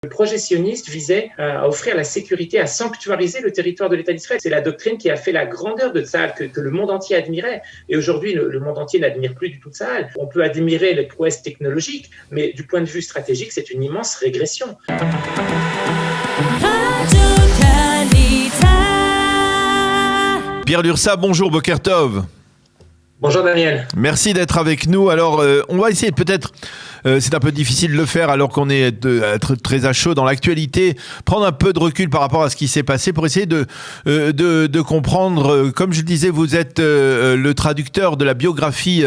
Le projet sioniste visait à offrir la sécurité, à sanctuariser le territoire de l'État d'Israël. C'est la doctrine qui a fait la grandeur de Tsahal, que le monde entier admirait. Et aujourd'hui, le monde entier n'admire plus du tout Tsahal. On peut admirer les prouesses technologiques, mais du point de vue stratégique, c'est une immense régression. Pierre Lursa, bonjour, Boker Tov. Bonjour Daniel. Merci d'être avec nous. Alors, on va essayer peut-être, c'est un peu difficile de le faire alors qu'on est très à chaud dans l'actualité, prendre un peu de recul par rapport à ce qui s'est passé pour essayer de comprendre. Comme je le disais, vous êtes le traducteur de la biographie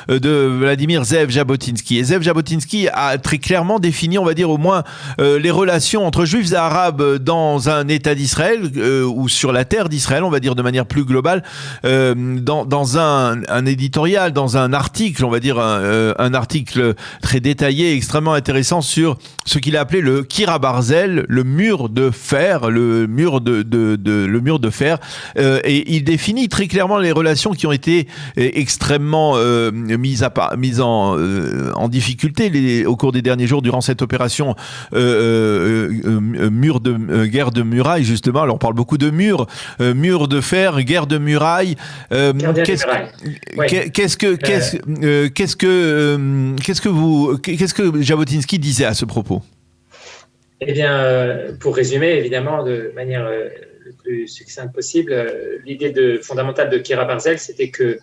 de Vladimir Zeev Jabotinsky. Et Zeev Jabotinsky a très clairement défini, on va dire au moins, les relations entre juifs et arabes dans un État d'Israël ou sur la terre d'Israël, on va dire de manière plus globale, dans un éditorial, dans un article, on va dire un article très détaillé, extrêmement intéressant sur ce qu'il a appelé le Kira Barzel, le mur de fer, le mur de fer, et il définit très clairement les relations qui ont été extrêmement mises en difficulté au cours des derniers jours durant cette opération guerre de muraille, justement. Alors on parle beaucoup de murs, mur de fer, guerre de muraille. Qu'est-ce que Jabotinsky disait à ce propos? Eh bien, pour résumer, évidemment, de manière le plus succincte possible, l'idée fondamentale de Kira Barzel, c'était que,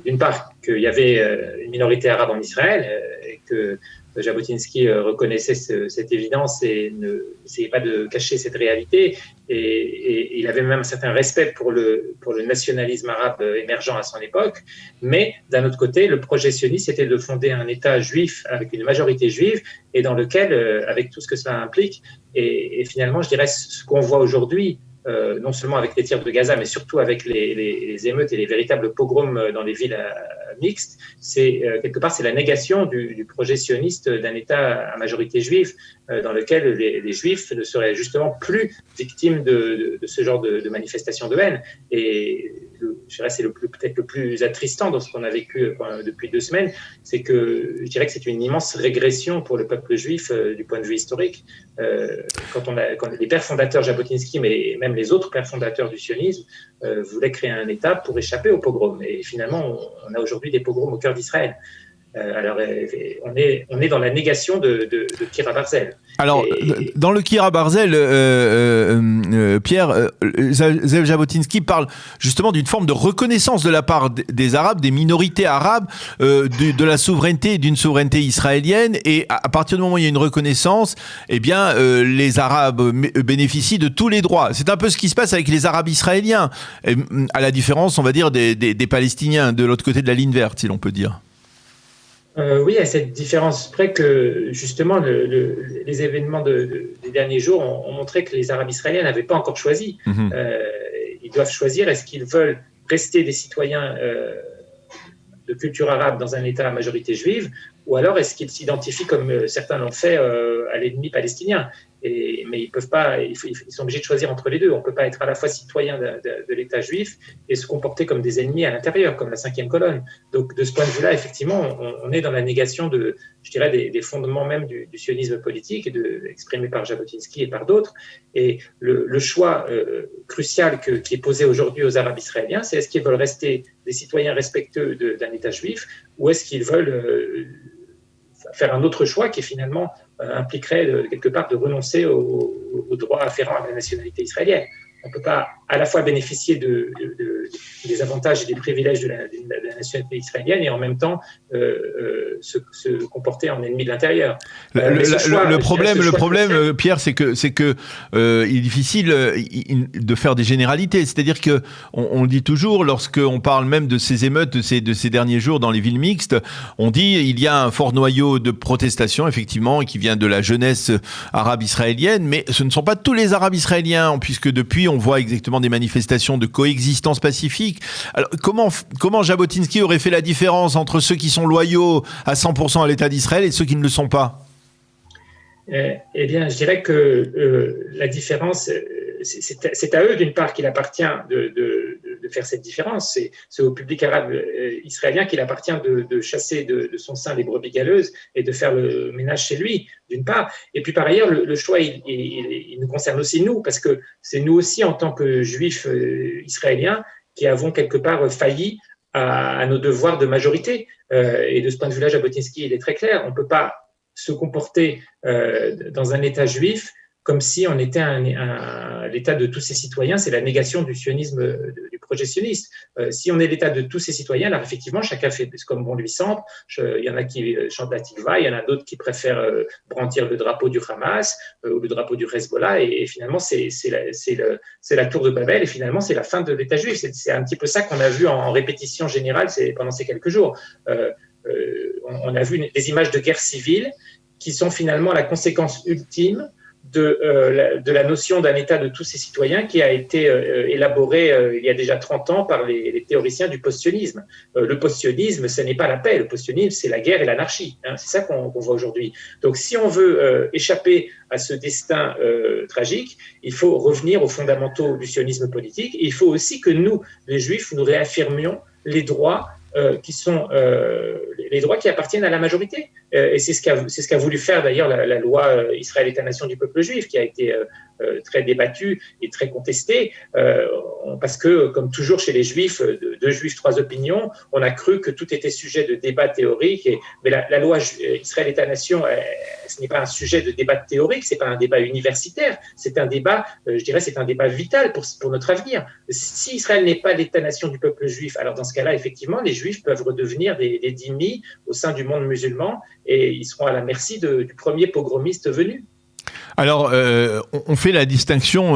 d'une part, qu'il y avait une minorité arabe en Israël et que Jabotinsky reconnaissait cette évidence et n'essayait pas de cacher cette réalité. Et il avait même un certain respect pour le nationalisme arabe émergent à son époque. Mais d'un autre côté, le projet sioniste était de fonder un État juif avec une majorité juive et dans lequel, avec tout ce que cela implique, et finalement, je dirais, ce qu'on voit aujourd'hui, non seulement avec les tirs de Gaza, mais surtout avec les émeutes et les véritables pogroms dans les villes mixtes, quelque part c'est la négation du projet sioniste d'un État à majorité juive, dans lequel les Juifs ne seraient justement plus victimes de ce genre de manifestations de haine. Et je dirais c'est peut-être le plus attristant dans ce qu'on a vécu depuis 2 semaines, c'est que je dirais que c'est une immense régression pour le peuple juif du point de vue historique. Quand les pères fondateurs Jabotinsky, mais même les autres pères fondateurs du sionisme, voulaient créer un État pour échapper aux pogroms. Et finalement, on a aujourd'hui des pogroms au cœur d'Israël. Alors, on est dans la négation de Kira Barzel. Alors, dans le Kira Barzel, Pierre, Zeev Jabotinsky parle justement d'une forme de reconnaissance de la part des Arabes, des minorités arabes, de la souveraineté, d'une souveraineté israélienne. Et à partir du moment où il y a une reconnaissance, eh bien, les Arabes bénéficient de tous les droits. C'est un peu ce qui se passe avec les Arabes israéliens, à la différence, on va dire, des Palestiniens de l'autre côté de la ligne verte, si l'on peut dire. Oui, à cette différence près que justement les événements des derniers jours ont montré que les Arabes israéliens n'avaient pas encore choisi. Ils doivent choisir, est-ce qu'ils veulent rester des citoyens de culture arabe dans un État à majorité juive, ou alors est-ce qu'ils s'identifient, comme certains l'ont fait, à l'ennemi palestinien. Mais ils peuvent pas, ils sont obligés de choisir entre les deux. On ne peut pas être à la fois citoyen de l'État juif et se comporter comme des ennemis à l'intérieur, comme la 5e colonne. Donc, de ce point de vue-là, effectivement, on est dans la négation je dirais, des fondements même du sionisme politique, exprimé par Jabotinsky et par d'autres. Et le choix crucial qui est posé aujourd'hui aux Arabes israéliens, c'est est-ce qu'ils veulent rester des citoyens respectueux d'un État juif, ou est-ce qu'ils veulent faire un autre choix qui finalement impliquerait quelque part de renoncer aux droits afférents à la nationalité israélienne. On ne peut pas à la fois bénéficier des avantages et des privilèges de la nationalité israélienne et en même temps se comporter en ennemi de l'intérieur. Le problème, Pierre, c'est que il est difficile de faire des généralités. C'est-à-dire que on le dit toujours, lorsqu'on parle même de ces émeutes de ces derniers jours dans les villes mixtes, on dit il y a un fort noyau de protestation, effectivement, qui vient de la jeunesse arabe israélienne, mais ce ne sont pas tous les Arabes israéliens, puisque depuis on voit exactement des manifestations de coexistence pacifique. Alors, comment Jabotinsky aurait fait la différence entre ceux qui sont loyaux à 100% à l'État d'Israël et ceux qui ne le sont pas? Eh bien, je dirais que la différence, c'est à eux, d'une part, qu'il appartient de faire cette différence. C'est au public arabe israélien qu'il appartient de chasser de son sein les brebis galeuses et de faire le ménage chez lui, d'une part. Et puis par ailleurs, le choix, il nous concerne aussi nous, parce que c'est nous aussi, en tant que juifs israéliens, qui avons quelque part failli à nos devoirs de majorité. Et de ce point de vue-là, Jabotinsky, il est très clair. On ne peut pas se comporter dans un État juif comme si on était l'État de tous ses citoyens. C'est la négation du sionisme, du projet sioniste. Si on est l'État de tous ses citoyens, alors effectivement, chacun fait comme bon lui semble. Il y en a qui chantent la Tikva, il y en a d'autres qui préfèrent brandir le drapeau du Hamas ou le drapeau du Hezbollah, et finalement, c'est la tour de Babel, et finalement, c'est la fin de l'État juif. C'est un petit peu ça qu'on a vu en répétition générale pendant ces quelques jours. On a vu des images de guerre civile qui sont finalement la conséquence ultime de la notion d'un État de tous ses citoyens qui a été élaborée il y a déjà 30 ans par les théoriciens du post-sionisme. Le post-sionisme, ce n'est pas la paix. Le post-sionisme, c'est la guerre et l'anarchie. C'est ça qu'on voit aujourd'hui. Donc, si on veut échapper à ce destin tragique, il faut revenir aux fondamentaux du sionisme politique. Et il faut aussi que nous, les Juifs, nous réaffirmions les droits qui sont les droits qui appartiennent à la majorité. Et c'est ce qu'a voulu faire d'ailleurs la loi Israël État-nation du peuple juif, qui a été très débattue et très contestée, parce que, comme toujours chez les Juifs, deux Juifs, trois opinions, on a cru que tout était sujet de débat théorique. Mais la loi Israël État-nation, ce n'est pas un sujet de débat théorique, c'est pas un débat universitaire, c'est un débat, je dirais, c'est un débat vital pour notre avenir. Si Israël n'est pas l'État-nation du peuple juif, alors dans ce cas-là, effectivement, les Juifs peuvent redevenir des dhimmis au sein du monde musulman, et ils seront à la merci du premier pogromiste venu. Alors, on fait la distinction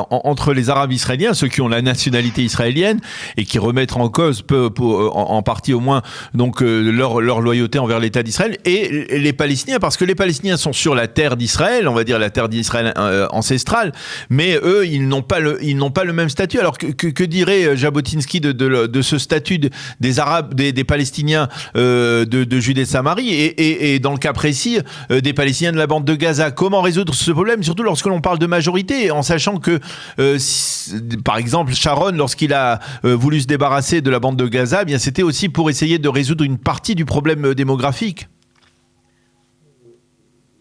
entre les Arabes israéliens, ceux qui ont la nationalité israélienne et qui remettent en cause, en partie au moins, donc leur loyauté envers l'État d'Israël, et les Palestiniens, parce que les Palestiniens sont sur la terre d'Israël, on va dire la terre d'Israël ancestrale, mais eux, ils n'ont pas le même statut. Alors que dirait Jabotinsky de ce statut des Arabes, des Palestiniens de Judée-Samarie, et dans le cas précis des Palestiniens de la bande de Gaza? Comment résoudre ce problème, surtout lorsque l'on parle de majorité, en sachant que, par exemple, Sharon, lorsqu'il a voulu se débarrasser de la bande de Gaza, eh bien, c'était aussi pour essayer de résoudre une partie du problème démographique.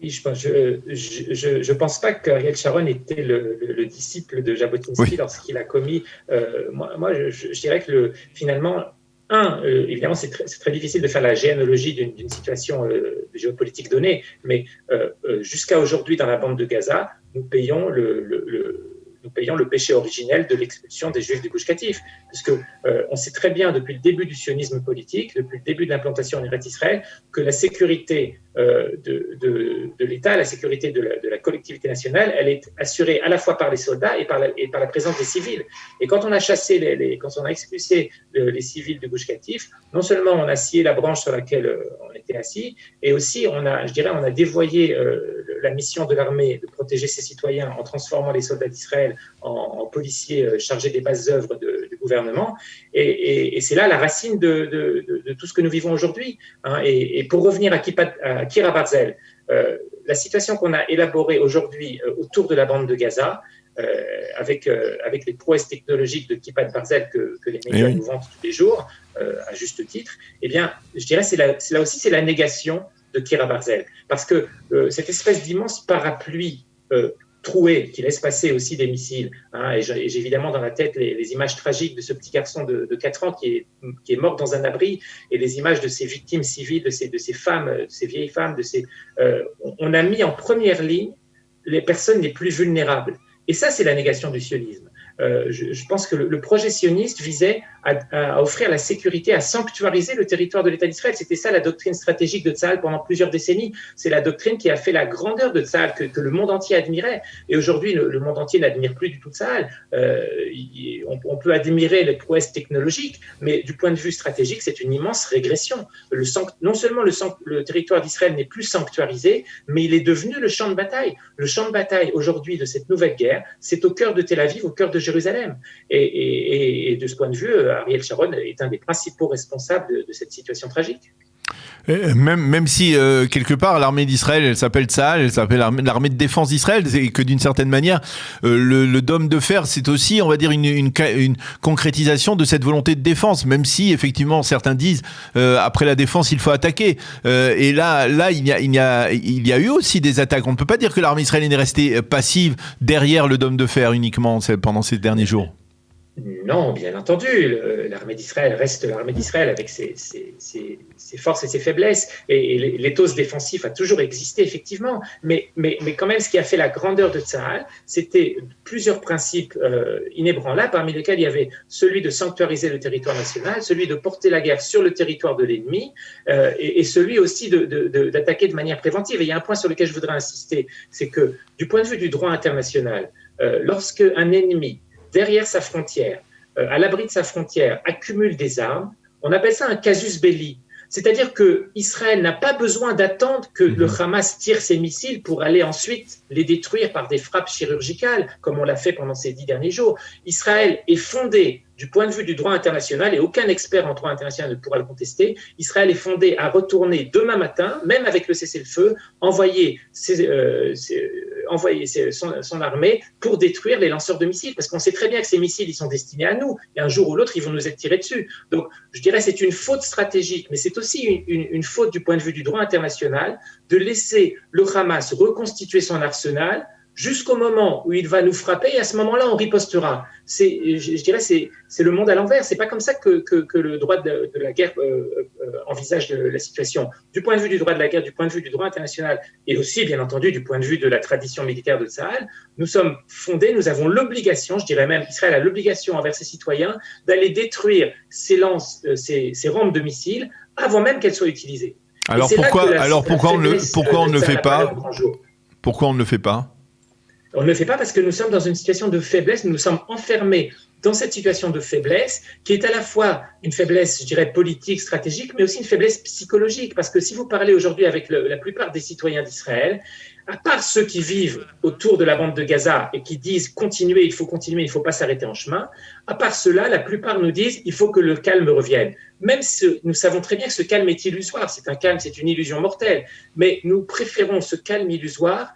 Je pense pas qu'Ariel Sharon était le disciple de Jabotinsky lorsqu'il a commis. Moi, je dirais que finalement. Évidemment, c'est très difficile de faire la généalogie d'une situation géopolitique donnée, mais jusqu'à aujourd'hui, dans la bande de Gaza, nous payons le péché originel de l'expulsion des Juifs du Gush Katif, puisque on sait très bien depuis le début du sionisme politique, depuis le début de l'implantation en Eretz Israël, que la sécurité de l'État, la sécurité de la collectivité nationale, elle est assurée à la fois par les soldats et par la présence des civils. Et quand on a chassé, quand on a expulsé les civils du Gush Katif, non seulement on a scié la branche sur laquelle on était assis, et aussi on a dévoyé la mission de l'armée de protéger ses citoyens en transformant les soldats d'Israël en policiers chargés des basses œuvres du gouvernement. Et c'est là la racine de tout ce que nous vivons aujourd'hui. Et pour revenir à Kira Barzel, la situation qu'on a élaborée aujourd'hui autour de la bande de Gaza, avec les prouesses technologiques de Kippat Barzel que les médias nous vantent tous les jours, à juste titre, eh bien, je dirais là aussi, c'est la négation de Kira Barzel. Parce que cette espèce d'immense parapluie troué qui laisse passer aussi des missiles, et j'ai évidemment dans la tête les images tragiques de ce petit garçon de 4 ans qui est mort dans un abri, et les images de ces victimes civiles, de ces femmes, de ces vieilles femmes, on a mis en première ligne les personnes les plus vulnérables. Et ça, c'est la négation du sionisme. Je pense que le projet sioniste visait à offrir la sécurité, à sanctuariser le territoire de l'État d'Israël. C'était ça la doctrine stratégique de Tsahal pendant plusieurs décennies. C'est la doctrine qui a fait la grandeur de Tsahal, que le monde entier admirait. Et aujourd'hui, le monde entier n'admire plus du tout Tsahal. On peut admirer les prouesses technologiques, mais du point de vue stratégique, c'est une immense régression. Non seulement le territoire d'Israël n'est plus sanctuarisé, mais il est devenu le champ de bataille. Le champ de bataille aujourd'hui de cette nouvelle guerre, c'est au cœur de Tel Aviv, au cœur de Jérusalem. Et de ce point de vue, Ariel Sharon est un des principaux responsables de cette situation tragique. Même si, quelque part, l'armée d'Israël, elle s'appelle Tsahal, elle s'appelle l'armée de défense d'Israël, et que d'une certaine manière, le dôme de fer, c'est aussi, on va dire, une concrétisation de cette volonté de défense, même si, effectivement, certains disent, après la défense, il faut attaquer. Et là, il y a eu aussi des attaques. On ne peut pas dire que l'armée israélienne est restée passive derrière le dôme de fer uniquement pendant ces derniers jours. Non, bien entendu, l'armée d'Israël reste l'armée d'Israël avec ses forces et ses faiblesses. Et l'éthos défensif a toujours existé, effectivement. Mais quand même, ce qui a fait la grandeur de Tsahal, c'était plusieurs principes inébranlables, parmi lesquels il y avait celui de sanctuariser le territoire national, celui de porter la guerre sur le territoire de l'ennemi, et celui aussi d'attaquer de manière préventive. Et il y a un point sur lequel je voudrais insister, c'est que du point de vue du droit international, lorsque un ennemi derrière sa frontière, à l'abri de sa frontière, accumule des armes, on appelle ça un casus belli. C'est-à-dire qu'Israël n'a pas besoin d'attendre que le Hamas tire ses missiles pour aller ensuite les détruire par des frappes chirurgicales, comme on l'a fait pendant ces 10 derniers jours. Israël est fondé, du point de vue du droit international, et aucun expert en droit international ne pourra le contester, Israël est fondé à retourner demain matin, même avec le cessez-le-feu, envoyer son armée pour détruire les lanceurs de missiles, parce qu'on sait très bien que ces missiles, ils sont destinés à nous, et un jour ou l'autre, ils vont nous être tirés dessus. Donc, je dirais c'est une faute stratégique, mais c'est aussi une faute du point de vue du droit international de laisser le Hamas reconstituer son arsenal jusqu'au moment où il va nous frapper, et à ce moment-là, on ripostera. Je dirais c'est le monde à l'envers. C'est pas comme ça que le droit de la guerre envisage la situation. Du point de vue du droit de la guerre, du point de vue du droit international, et aussi, bien entendu, du point de vue de la tradition militaire de Tsahal, nous sommes fondés, nous avons l'obligation, je dirais même, Israël a l'obligation envers ses citoyens d'aller détruire ces rampes de missiles avant même qu'elles soient utilisées. Alors pourquoi on ne le fait pas ? Pourquoi on ne le fait pas ? On ne le fait pas parce que nous sommes dans une situation de faiblesse, nous sommes enfermés dans cette situation de faiblesse qui est à la fois une faiblesse, je dirais, politique, stratégique, mais aussi une faiblesse psychologique. Parce que si vous parlez aujourd'hui avec la plupart des citoyens d'Israël, à part ceux qui vivent autour de la bande de Gaza et qui disent continuer, il ne faut pas s'arrêter en chemin, à part cela, la plupart nous disent il faut que le calme revienne. Même si nous savons très bien que ce calme est illusoire, c'est un calme, c'est une illusion mortelle, mais nous préférons ce calme illusoire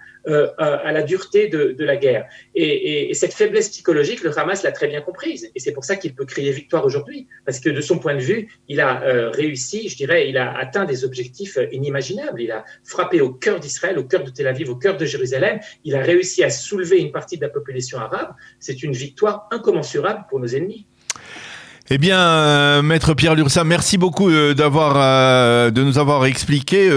à la dureté de la guerre. Et cette faiblesse psychologique, le Hamas l'a très bien comprise. Et c'est pour ça qu'il peut crier victoire aujourd'hui. Parce que de son point de vue, il a réussi, je dirais, il a atteint des objectifs inimaginables. Il a frappé au cœur d'Israël, au cœur de Tel Aviv, au cœur de Jérusalem. Il a réussi à soulever une partie de la population arabe. C'est une victoire incommensurable pour nos ennemis. Eh bien, Maître Pierre Lursa, merci beaucoup de nous avoir expliqué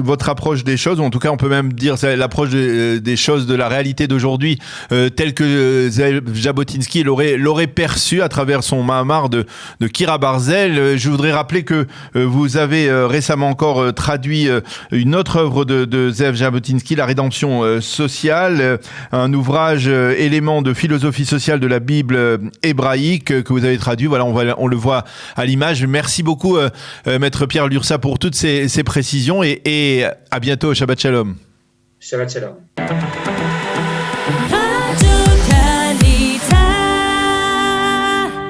votre approche des choses, ou en tout cas on peut même dire c'est l'approche des choses de la réalité d'aujourd'hui telle que Zev Jabotinsky l'aurait perçue à travers son Mahamar de Kira Barzel. Je voudrais rappeler que vous avez récemment encore traduit une autre œuvre de Zev Jabotinsky, La rédemption sociale, un ouvrage élément de philosophie sociale de la Bible hébraïque que vous avez traduit. Voilà, on le voit à l'image. Merci beaucoup, Maître Pierre Lursa, pour toutes ces précisions et à bientôt. Shabbat Shalom. Shabbat Shalom.